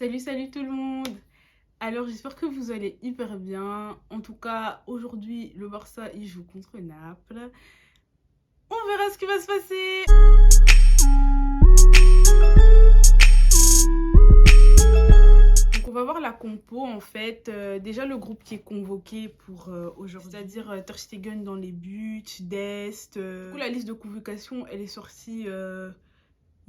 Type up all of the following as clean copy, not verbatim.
Salut tout le monde. Alors j'espère que vous allez hyper bien. En tout cas, aujourd'hui, le Barça, il joue contre Naples. On verra ce qui va se passer. Donc on va voir la compo en fait. Déjà le groupe qui est convoqué pour aujourd'hui. C'est-à-dire Ter Stegen dans les buts, Dest. Du coup, la liste de convocation, elle est sortie...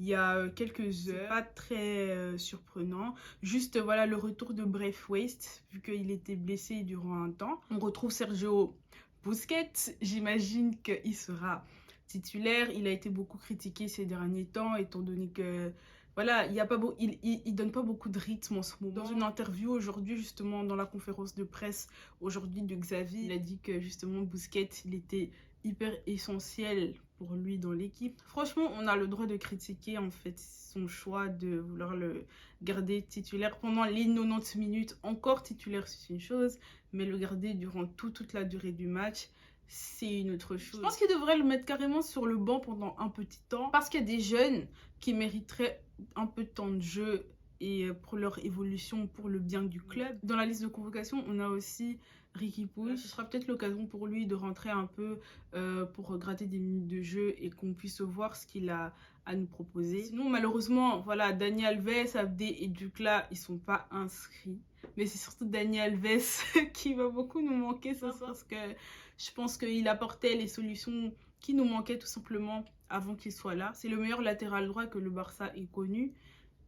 il y a quelques heures, pas très surprenant. Juste voilà le retour de Braithwaite, vu qu'il était blessé durant un temps. On retrouve Sergio Busquets, j'imagine qu'il sera titulaire. Il a été beaucoup critiqué ces derniers temps, étant donné que voilà, il y a pas il donne pas beaucoup de rythme en ce moment. Dans une interview aujourd'hui, justement, dans la conférence de presse aujourd'hui de Xavi, il a dit que justement Busquets, il était hyper essentiel pour lui dans l'équipe. Franchement, on a le droit de critiquer en fait son choix de vouloir le garder titulaire pendant les 90 minutes. Encore titulaire, c'est une chose, mais le garder durant toute la durée du match, c'est une autre chose. Je pense qu'il devrait le mettre carrément sur le banc pendant un petit temps, parce qu'il y a des jeunes qui mériteraient un peu de temps de jeu et pour leur évolution, pour le bien du club. Dans la liste de convocation, on a aussi Riqui Puig. Ce sera peut-être l'occasion pour lui de rentrer un peu pour gratter des minutes de jeu et qu'on puisse voir ce qu'il a à nous proposer. Sinon, malheureusement, voilà, Dani Alves, Abdé et Ducla, ils sont pas inscrits. Mais c'est surtout Dani Alves qui va beaucoup nous manquer ce soir parce que je pense qu'il apportait les solutions qui nous manquaient tout simplement avant qu'il soit là. C'est le meilleur latéral droit que le Barça ait connu.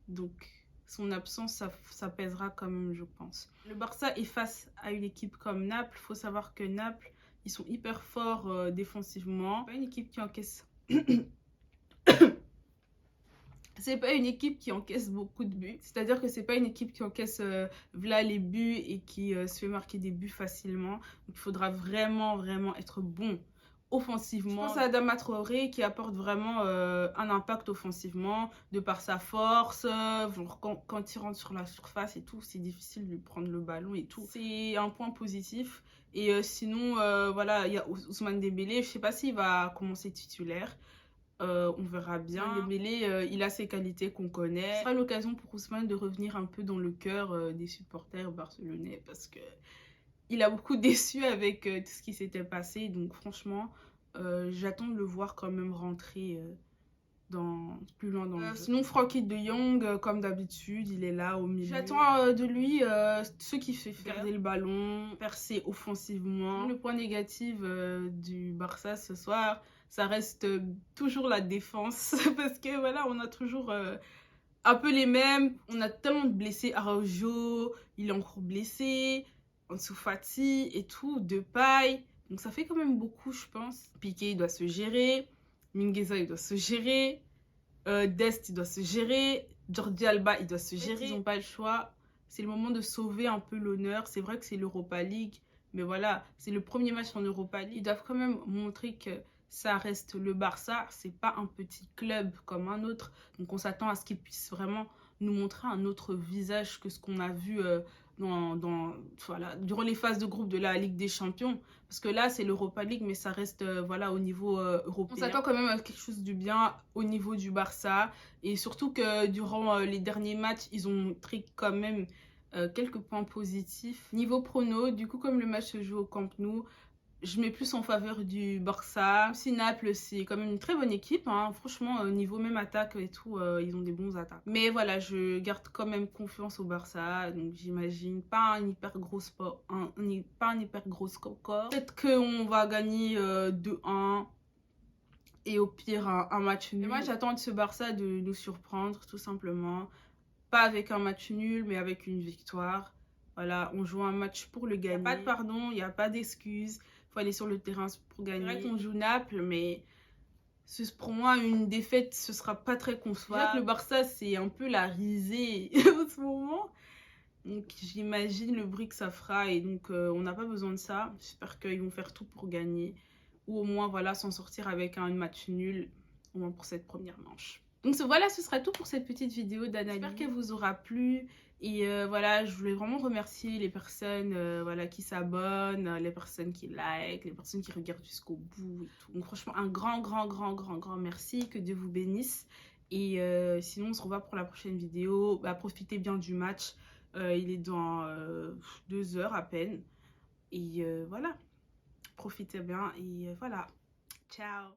Donc, son absence, ça pèsera quand même, je pense. Le Barça est face à une équipe comme Naples. Il faut savoir que Naples, ils sont hyper forts défensivement. C'est pas une équipe qui encaisse... c'est pas une équipe qui encaisse beaucoup de buts. C'est-à-dire que c'est pas une équipe qui encaisse voilà les buts et qui se fait marquer des buts facilement. Donc, il faudra vraiment être bon offensivement. Je pense à Adama Traoré qui apporte vraiment un impact offensivement de par sa force. Quand il rentre sur la surface et tout, c'est difficile de lui prendre le ballon et tout. C'est un point positif. Et sinon, voilà, il y a Ousmane Dembélé. Je sais pas s'il va commencer titulaire. On verra bien. Dembélé, il a ses qualités qu'on connaît. Ce sera l'occasion pour Ousmane de revenir un peu dans le cœur des supporters barcelonais parce que il a beaucoup déçu avec tout ce qui s'était passé. Donc franchement, j'attends de le voir quand même rentrer plus loin dans le jeu. Sinon, Frenkie de Jong, comme d'habitude, il est là au milieu. J'attends de lui ce qu'il fait faire. Garder le ballon, percer offensivement. Le point négatif du Barça ce soir, ça reste toujours la défense. Parce que voilà, on a toujours... un peu les mêmes. On a tellement de blessés. Araujo, il est encore blessé. Ansu Fati et tout, Depay. Donc ça fait quand même beaucoup, je pense. Piqué, il doit se gérer. Mingueza, il doit se gérer. Dest, il doit se gérer. Jordi Alba, il doit se gérer. Ils n'ont pas le choix. C'est le moment de sauver un peu l'honneur. C'est vrai que c'est l'Europa League. Mais voilà, c'est le premier match en Europa League. Ils doivent quand même montrer que ça reste le Barça. C'est pas un petit club comme un autre. Donc on s'attend à ce qu'ils puissent vraiment nous montrer un autre visage que ce qu'on a vu voilà, durant les phases de groupe de la Ligue des Champions. Parce que là, c'est l'Europa League, mais ça reste voilà, au niveau européen. On s'attend quand même à quelque chose du bien au niveau du Barça. Et surtout que durant les derniers matchs, ils ont montré quand même quelques points positifs. Niveau prono, du coup, comme le match se joue au Camp Nou, je mets plus en faveur du Barça. Si Naples, c'est quand même une très bonne équipe. Hein. Franchement, niveau même attaque et tout, ils ont des bons attaques. Mais voilà, je garde quand même confiance au Barça. Donc j'imagine pas un hyper gros score. Pas un hyper gros score. Peut-être qu'on va gagner 2-1. Et au pire, un match nul. Et moi, j'attends de ce Barça de nous surprendre, tout simplement. Pas avec un match nul, mais avec une victoire. Voilà, on joue un match pour le gagner. Il n'y a pas de pardon, il n'y a pas d'excuses. Il faut aller sur le terrain pour gagner. C'est vrai qu'on joue Naples, mais pour moi, une défaite, ce sera pas très concevable. Le Barça, c'est un peu la risée en ce moment. Donc j'imagine le bruit que ça fera et donc on n'a pas besoin de ça. J'espère qu'ils vont faire tout pour gagner. Ou au moins, voilà, s'en sortir avec un match nul, au moins pour cette première manche. Donc voilà, ce sera tout pour cette petite vidéo d'analyse. J'espère qu'elle vous aura plu. Et voilà, je voulais vraiment remercier les personnes voilà, qui s'abonnent, les personnes qui like, les personnes qui regardent jusqu'au bout et tout. Donc franchement, un grand merci. Que Dieu vous bénisse. Et sinon, on se revoit pour la prochaine vidéo. Bah, profitez bien du match. Il est dans 2 heures à peine. Et voilà, profitez bien et voilà. Ciao!